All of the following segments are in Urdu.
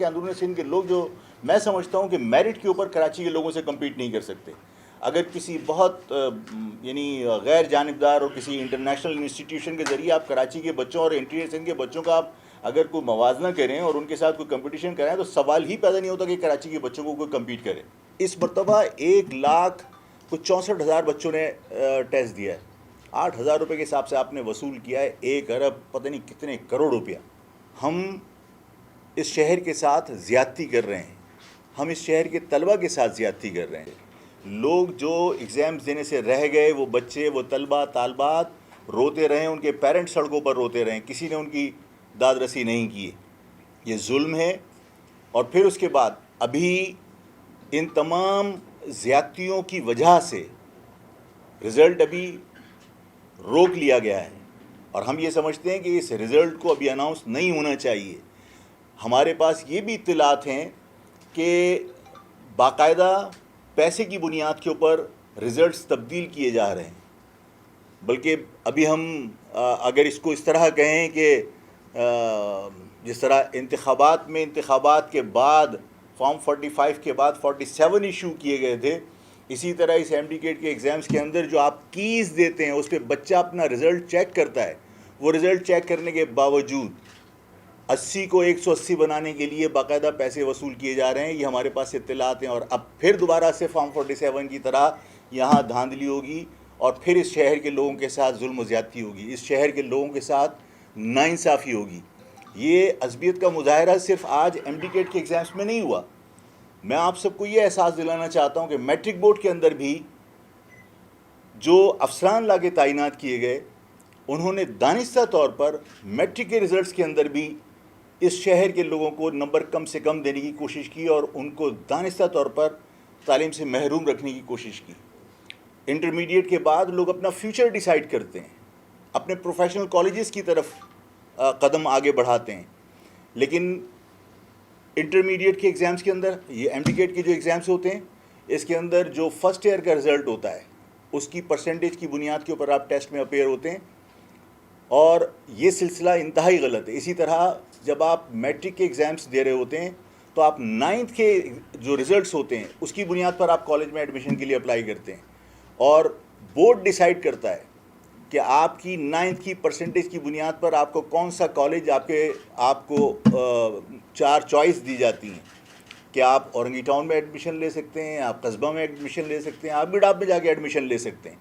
کہ اندرون سندھ کے لوگ جو میں سمجھتا ہوں کہ میرٹ کے اوپر کراچی کے لوگوں سے کمپیٹ نہیں کر سکتے. اگر کسی بہت یعنی غیر جانبدار اور کسی انٹرنیشنل انسٹیٹیوشن کے ذریعے آپ کراچی کے بچوں اور انٹیریئر سندھ کے بچوں کا آپ اگر کوئی موازنہ کریں اور ان کے ساتھ کوئی کمپٹیشن کریں تو سوال ہی پیدا نہیں ہوتا کہ کراچی کے بچوں کو کوئی کمپیٹ کرے. اس مرتبہ 1,64,000 بچوں نے ٹیسٹ دیا ہے. 8,000 روپے کے حساب سے آپ نے وصول کیا ہے 1 ارب پتہ نہیں کتنے کروڑ روپیہ. ہم اس شہر کے ساتھ زیادتی کر رہے ہیں, ہم اس شہر کے طلبہ کے ساتھ زیادتی کر رہے ہیں. لوگ جو ایگزامز دینے سے رہ گئے, وہ بچے, وہ طلبہ طالبات روتے رہے, ان کے پیرنٹس سڑکوں پر روتے رہے, کسی نے ان کی داد رسی نہیں کی. یہ ظلم ہے. اور پھر اس کے بعد ابھی ان تمام زیادتیوں کی وجہ سے رزلٹ ابھی روک لیا گیا ہے, اور ہم یہ سمجھتے ہیں کہ اس رزلٹ کو ابھی اناؤنس نہیں ہونا چاہیے. ہمارے پاس یہ بھی اطلاعات ہیں کہ باقاعدہ پیسے کی بنیاد کے اوپر رزلٹس تبدیل کیے جا رہے ہیں. بلکہ ابھی ہم اگر اس کو اس طرح کہیں کہ جس طرح انتخابات کے بعد فارم 45 کے بعد 47 ایشو کیے گئے تھے, اسی طرح اس ایمڈیکیٹ کے ایگزامز کے اندر جو آپ کیز دیتے ہیں اس پہ بچہ اپنا رزلٹ چیک کرتا ہے. وہ رزلٹ چیک کرنے کے باوجود 80 کو 180 بنانے کے لیے باقاعدہ پیسے وصول کیے جا رہے ہیں. یہ ہمارے پاس اطلاعات ہیں. اور اب پھر دوبارہ سے فارم 47 کی طرح یہاں دھاندلی ہوگی, اور پھر اس شہر کے لوگوں کے ساتھ ظلم و زیادتی ہوگی, اس شہر کے لوگوں کے ساتھ ناانصافی ہوگی. یہ عصبیت کا مظاہرہ صرف آج ایمڈیکیٹ کے ایگزامز میں نہیں ہوا. میں آپ سب کو یہ احساس دلانا چاہتا ہوں کہ میٹرک بورڈ کے اندر بھی جو افسران لا کے تعینات کیے گئے, انہوں نے دانستہ طور پر میٹرک کے رزلٹس کے اندر بھی اس شہر کے لوگوں کو نمبر کم سے کم دینے کی کوشش کی, اور ان کو دانستہ طور پر تعلیم سے محروم رکھنے کی کوشش کی. انٹرمیڈیٹ کے بعد لوگ اپنا فیوچر ڈیسائیڈ کرتے ہیں, اپنے پروفیشنل کالجز کی طرف قدم آگے بڑھاتے ہیں. لیکن انٹرمیڈیٹ کے ایگزامز کے اندر, یہ ایمڈیکیٹ کے جو ایگزامز ہوتے ہیں, اس کے اندر جو فرسٹ ایئر کا رزلٹ ہوتا ہے اس کی پرسنٹیج کی بنیاد کے اوپر آپ ٹیسٹ میں اپیئر ہوتے ہیں, اور یہ سلسلہ انتہائی غلط ہے. اسی طرح جب آپ میٹرک کے ایگزامز دے رہے ہوتے ہیں تو آپ 9th کے جو رزلٹس ہوتے ہیں اس کی بنیاد پر آپ کالج میں ایڈمیشن کے لیے اپلائی کرتے ہیں, اور بورڈ ڈیسائیڈ کرتا ہے کہ آپ کی 9th کی پرسنٹیج کی بنیاد پر آپ کو کون سا کالج آپ کو 4 چوائس دی جاتی ہیں کہ آپ اورنگی ٹاؤن میں ایڈمیشن لے سکتے ہیں, آپ قصبہ میں ایڈمیشن لے سکتے ہیں, آپ بڈاب میں جا کے ایڈمیشن لے سکتے ہیں.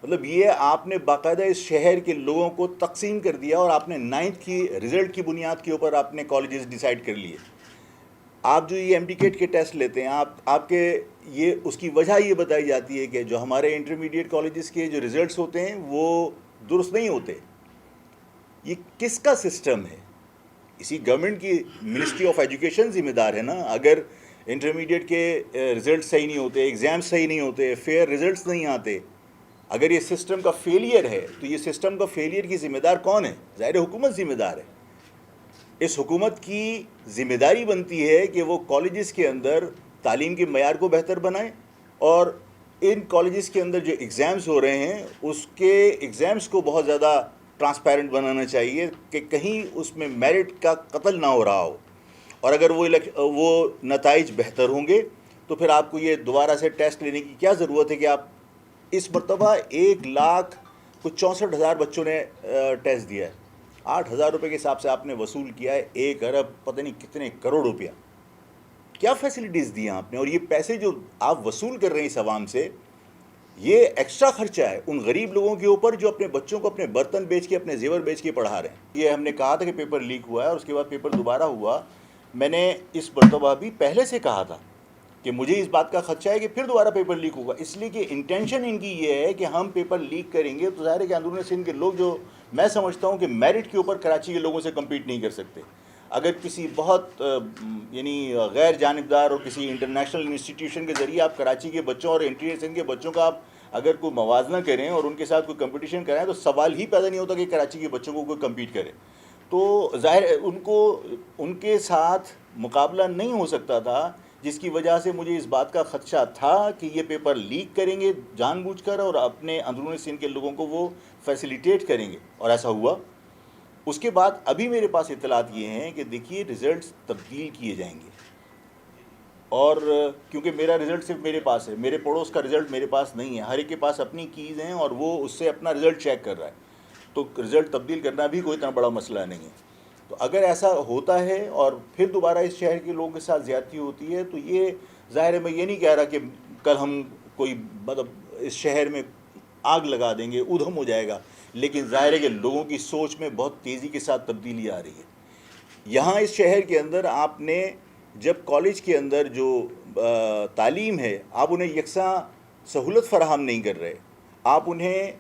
مطلب یہ آپ نے باقاعدہ اس شہر کے لوگوں کو تقسیم کر دیا, اور آپ نے 9th کی رزلٹ کی بنیاد کے اوپر آپ نے کالجز ڈیسائیڈ کر لیے. آپ جو یہ ایمڈیکیٹ کے ٹیسٹ لیتے ہیں, آپ کے یہ اس کی وجہ یہ بتائی جاتی ہے کہ جو ہمارے انٹرمیڈیٹ کالجز کے جو رزلٹس ہوتے ہیں وہ درست نہیں ہوتے. یہ کس کا سسٹم ہے؟ اسی گورنمنٹ کی منسٹری آف ایجوکیشن ذمہ دار ہے نا. اگر انٹرمیڈیٹ کے رزلٹ صحیح نہیں ہوتے, ایگزام صحیح نہیں ہوتے, فیئر رزلٹس نہیں آتے, اگر یہ سسٹم کا فیلئر ہے تو یہ سسٹم کا فیلئر کی ذمہ دار کون ہے؟ ظاہر حکومت ذمہ دار ہے. اس حکومت کی ذمہ داری بنتی ہے کہ وہ کالجز کے اندر تعلیم کے معیار کو بہتر بنائیں, اور ان کالجز کے اندر جو ایگزامز ہو رہے ہیں اس کے ایگزامز کو بہت زیادہ ٹرانسپیرنٹ بنانا چاہیے کہ کہیں اس میں میرٹ کا قتل نہ ہو رہا ہو. اور اگر وہ نتائج بہتر ہوں گے تو پھر آپ کو یہ دوبارہ سے ٹیسٹ لینے کی کیا ضرورت ہے کہ آپ اس مرتبہ 1,64,000 بچوں نے ٹیسٹ دیا ہے. 8,000 روپے کے حساب سے آپ نے وصول کیا ہے 1 ارب پتہ نہیں کتنے کروڑ روپیہ. کیا فیسلٹیز دی ہیں آپ نے؟ اور یہ پیسے جو آپ وصول کر رہے ہیں اس عوام سے, یہ ایکسٹرا خرچہ ہے ان غریب لوگوں کے اوپر جو اپنے بچوں کو اپنے برتن بیچ کے, اپنے زیور بیچ کے پڑھا رہے ہیں. یہ ہم نے کہا تھا کہ پیپر لیک ہوا ہے, اور اس کے بعد پیپر دوبارہ ہوا. میں نے اس مرتبہ بھی پہلے سے کہا تھا کہ مجھے اس بات کا خدشہ ہے کہ پھر دوبارہ پیپر لیک ہوگا, اس لیے کہ انٹینشن ان کی یہ ہے کہ ہم پیپر لیک کریں گے تو ظاہر ہے کہ اندرون سندھ کے لوگ جو میں سمجھتا ہوں کہ میرٹ کے اوپر کراچی کے لوگوں سے کمپیٹ نہیں کر سکتے. اگر کسی بہت یعنی غیر جانبدار اور کسی انٹرنیشنل انسٹیٹیوشن کے ذریعے آپ کراچی کے بچوں اور انٹیریئر سندھ کے بچوں کا آپ اگر کوئی موازنہ کریں اور ان کے ساتھ کوئی کمپٹیشن کریں تو سوال ہی پیدا نہیں ہوتا کہ کراچی کے بچوں کو کوئی کمپیٹ کرے. تو ظاہر ان کے ساتھ مقابلہ نہیں ہو سکتا تھا, جس کی وجہ سے مجھے اس بات کا خدشہ تھا کہ یہ پیپر لیک کریں گے جان بوجھ کر اور اپنے اندرون سندھ کے لوگوں کو وہ فیسیلیٹیٹ کریں گے, اور ایسا ہوا. اس کے بعد ابھی میرے پاس اطلاعات یہ ہیں کہ دیکھیے رزلٹس تبدیل کیے جائیں گے، اور کیونکہ میرا رزلٹ صرف میرے پاس ہے، میرے پڑوس کا رزلٹ میرے پاس نہیں ہے، ہر ایک کے پاس اپنی کیز ہیں اور وہ اس سے اپنا رزلٹ چیک کر رہا ہے، تو رزلٹ تبدیل کرنا بھی کوئی اتنا بڑا مسئلہ نہیں ہے۔ تو اگر ایسا ہوتا ہے اور پھر دوبارہ اس شہر کے لوگوں کے ساتھ زیادتی ہوتی ہے تو یہ ظاہر ہے، میں یہ نہیں کہہ رہا کہ کل ہم کوئی مطلب اس شہر میں آگ لگا دیں گے، ادھم ہو جائے گا، لیکن ظاہر ہے کہ لوگوں کی سوچ میں بہت تیزی کے ساتھ تبدیلی آ رہی ہے۔ یہاں اس شہر کے اندر آپ نے جب کالج کے اندر جو تعلیم ہے، آپ انہیں یکساں سہولت فراہم نہیں کر رہے، آپ انہیں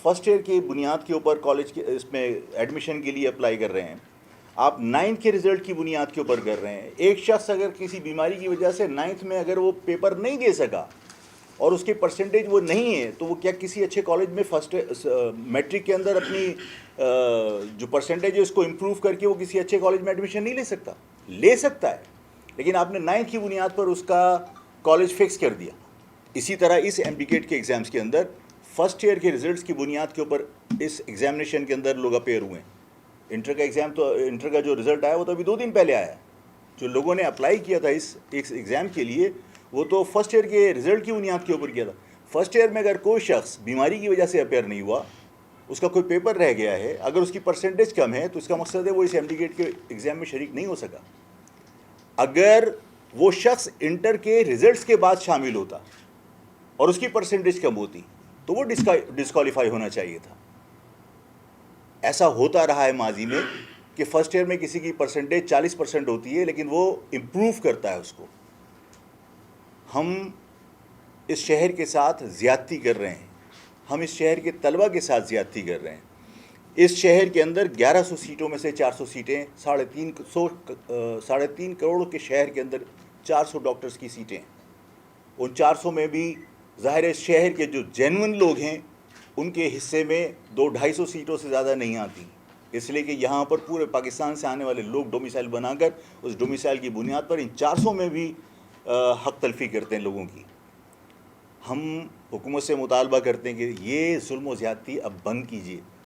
فرسٹ ایئر کی بنیاد کے اوپر کالج کے اس میں ایڈمیشن کے لیے اپلائی کر رہے ہیں، آپ نائنتھ کے رزلٹ کی بنیاد کے اوپر کر رہے ہیں۔ ایک شخص اگر کسی بیماری کی وجہ سے نائنتھ میں اگر وہ پیپر نہیں دے سکا اور اس کی پرسنٹیج وہ نہیں ہے، تو وہ کیا کسی اچھے کالج میں فرسٹ میٹرک کے اندر اپنی جو پرسنٹیج ہے اس کو امپروو کر کے وہ کسی اچھے کالج میں ایڈمیشن نہیں لے سکتا؟ لے سکتا ہے، لیکن آپ نے نائنتھ کی بنیاد پر اس کا کالج فکس کر دیا۔ اسی طرح اس MD کے ایگزامس کے اندر فرسٹ ایئر کے رزلٹس کی بنیاد کے اوپر اس ایگزامینیشن کے اندر لوگ اپیئر ہوئے ہیں۔ انٹر کا ایگزام تو انٹر کا جو رزلٹ آیا وہ تو ابھی 2 دن پہلے آیا ہے۔ جو لوگوں نے اپلائی کیا تھا اس ایگزام کے لیے وہ تو فرسٹ ایئر کے رزلٹ کی بنیاد کے اوپر کیا تھا۔ فرسٹ ایئر میں اگر کوئی شخص بیماری کی وجہ سے اپیئر نہیں ہوا، اس کا کوئی پیپر رہ گیا ہے، اگر اس کی پرسنٹیج کم ہے تو اس کا مقصد ہے وہ اس MD کے ایگزام میں شریک نہیں ہو سکا۔ اگر وہ شخص انٹر کے رزلٹس کے بعد شامل ہوتا اور اس کی پرسنٹیج کم ہوتی تو وہ ڈسکوالیفائی ہونا چاہیے تھا۔ ایسا ہوتا رہا ہے ماضی میں کہ فرسٹ ایئر میں کسی کی پرسنٹیج 40% ہوتی ہے لیکن وہ امپروو کرتا ہے اس کو۔ ہم اس شہر کے ساتھ زیادتی کر رہے ہیں، ہم اس شہر کے طلبہ کے ساتھ زیادتی کر رہے ہیں۔ اس شہر کے اندر 1100 سیٹوں میں سے 400 سیٹیں، 3.5 کروڑ کے شہر کے اندر 400 ڈاکٹرز کی سیٹیں ہیں۔ ان 400 میں بھی ظاہر ہے شہر کے جو جینون لوگ ہیں ان کے حصے میں 200-250 سیٹوں سے زیادہ نہیں آتی، اس لیے کہ یہاں پر پورے پاکستان سے آنے والے لوگ ڈومیسائل بنا کر اس ڈومیسائل کی بنیاد پر ان 400 میں بھی حق تلفی کرتے ہیں لوگوں کی۔ ہم حکومت سے مطالبہ کرتے ہیں کہ یہ ظلم و زیادتی اب بند کیجیے۔